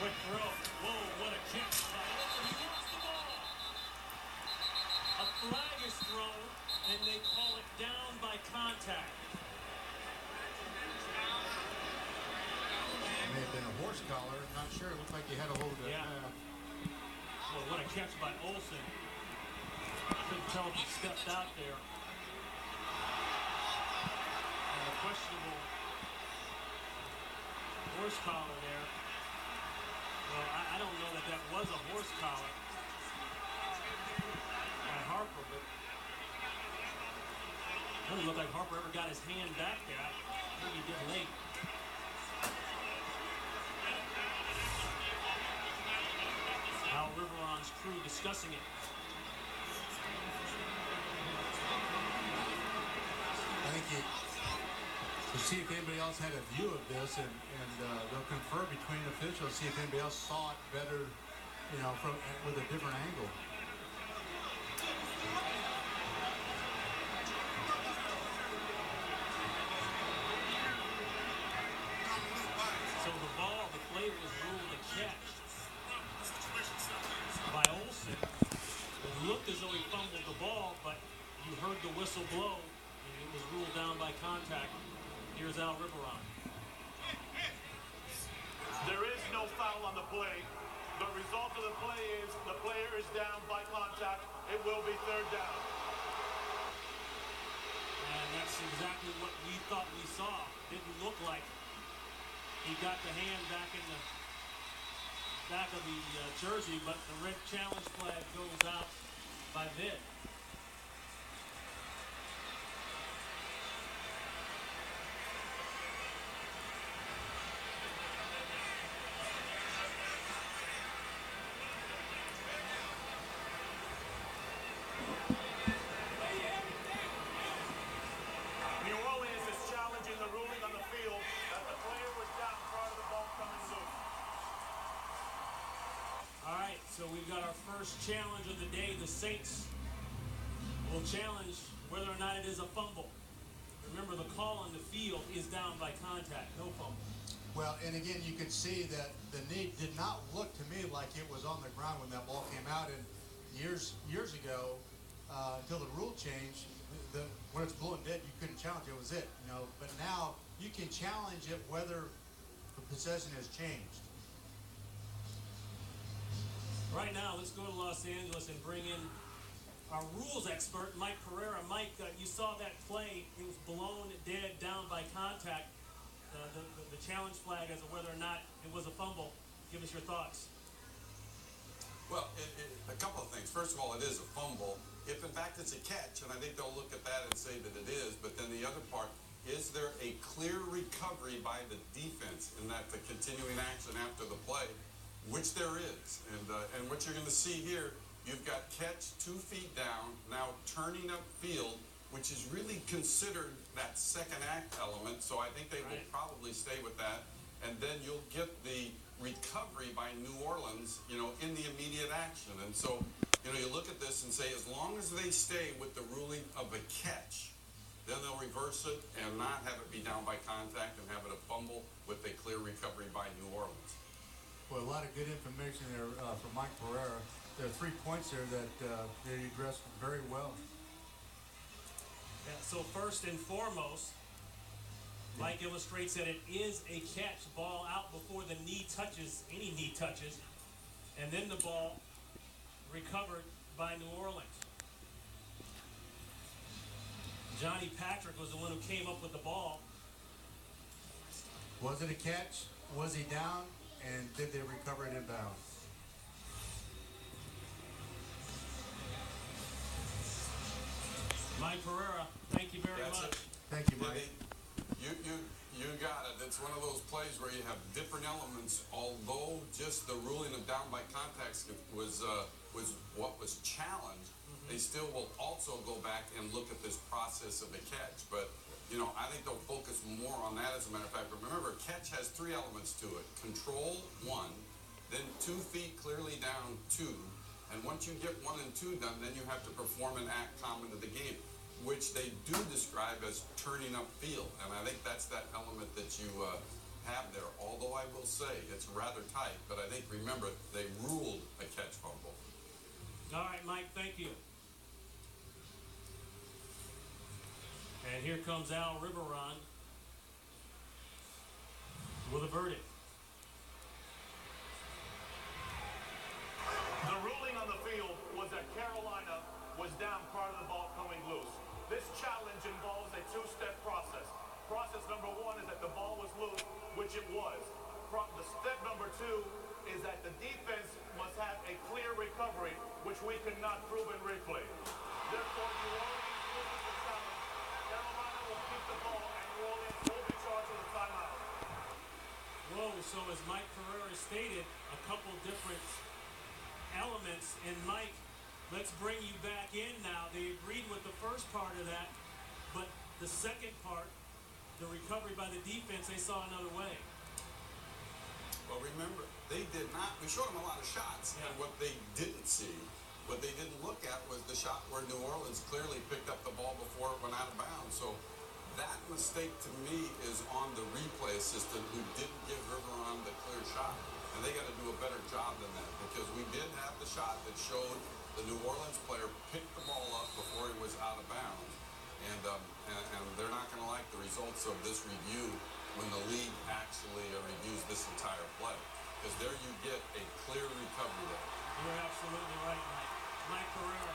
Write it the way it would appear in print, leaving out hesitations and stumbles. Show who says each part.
Speaker 1: Quick throw. Whoa, what a catch by Olsen. He lost the ball. A flag is thrown, and they call it down by contact.
Speaker 2: It may have been a horse collar. Not sure. It looked like he had a hold of it.
Speaker 1: Yeah. Well, what a catch by Olsen. Couldn't tell if he stepped out there. And a questionable horse collar there. Well, I don't know that that was a horse collar by Harper, but it doesn't look like Harper ever got his hand back there. I think he did late. Al Riveron's crew discussing it.
Speaker 2: I think you see if anybody else had a view of this, and they'll confer between officials, see if anybody else saw it better, you know, from with a different angle.
Speaker 1: So the ball, the play was ruled a catch by Olsen. It looked as though he fumbled the ball, but you heard the whistle blow, and it was ruled down by contact. Here's Al Riveron.
Speaker 3: There is no foul on the play. The result of the play is the player is down by contact. It will be third down.
Speaker 1: And that's exactly what we thought we saw. Didn't look like he got the hand back in the back of the jersey, but the red challenge flag goes out by mid.
Speaker 3: New Orleans is challenging the ruling on the field that the player was down prior to the ball coming loose.
Speaker 1: All right, so we've got our first challenge of the day. The Saints will challenge whether or not it is a fumble. Remember, the call on the field is down by contact, no fumble.
Speaker 2: Well, and again, you could see that the knee did not look to me like it was on the ground when that ball came out. And years ago, until the rule changed, when it's blowing dead, you couldn't challenge it. It was it, you know. But now you can challenge it whether the possession has changed.
Speaker 1: Right now, let's go to Los Angeles and bring in our rules expert, Mike Pereira. Mike, you saw that play. It was blown dead down by contact. The challenge flag as to whether or not it was a fumble. Give us your thoughts.
Speaker 4: Well, a couple of things. First of all, it is a fumble. If, in fact, it's a catch, and I think they'll look at that and say that it is, but then the other part, is there a clear recovery by the defense in that the continuing action after the play, which there is. And what you're going to see here, you've got catch 2 feet down, now turning up field, which is really considered that second act element, so I think they will probably stay with that. And then you'll get the recovery by New Orleans, you know, in the immediate action. And so, you know, you look at this and say, as long as they stay with the ruling of a catch, then they'll reverse it and not have it be down by contact and have it a fumble with a clear recovery by New Orleans.
Speaker 2: Well, a lot of good information there from Mike Pereira. There are 3 points there that they addressed very well.
Speaker 1: Yeah, so first and foremost, Mike illustrates that it is a catch, ball out before the knee touches, any knee touches, and then the ball recovered by New Orleans. Johnny Patrick was the one who came up with the ball.
Speaker 2: Was it a catch? Was he down? And did they recover it in bounds?
Speaker 1: Mike Pereira, thank you very much.
Speaker 2: Thank you, Mike.
Speaker 4: You got it. It's one of those plays where you have different elements. Although just the ruling of down by contact was what was challenged, they still will also go back and look at this process of a catch. But you know, I think they'll focus more on that. As a matter of fact, remember, catch has 3 elements to it: control 1, then 2 feet clearly down 2, and once you get 1 and 2 done, then you have to perform an act common to the game, which they do describe as turning up field. And I think that's that element that you have there. Although I will say it's rather tight, but I think, remember, they ruled a catch fumble.
Speaker 1: All right, Mike, thank you. And here comes Al Riveron with a verdict.
Speaker 3: The ruling on the field was that Carolina was down prior to the ball coming loose. This challenge involves a two-step process. Process number one is that the ball was loose, which it was. The step number two is that the defense must have a clear recovery, which we could not prove in replay. Therefore, New Orleans loses the challenge. Carolina will keep the ball, and New Orleans will be charged with a timeout.
Speaker 1: Whoa, so as Mike Pereira stated, a couple different elements. And Mike, let's bring you back in now. They agreed with the first part of that, but the second part, the recovery by the defense, they saw another way.
Speaker 4: Well, remember, they did not. We showed them a lot of shots, and what they didn't see, what they didn't look at, was the shot where New Orleans clearly picked up the ball before it went out of bounds. So that mistake to me is on the replay assistant who didn't give Riveron the clear shot, and they got to do a better job than that, because we did have the shot that showed the New Orleans player picked the ball up before he was out of bounds, and they're not going to like the results of this review when the league actually reviews this entire play, because there you get a clear recovery there.
Speaker 1: You're absolutely right, Mike. Mike Pereira.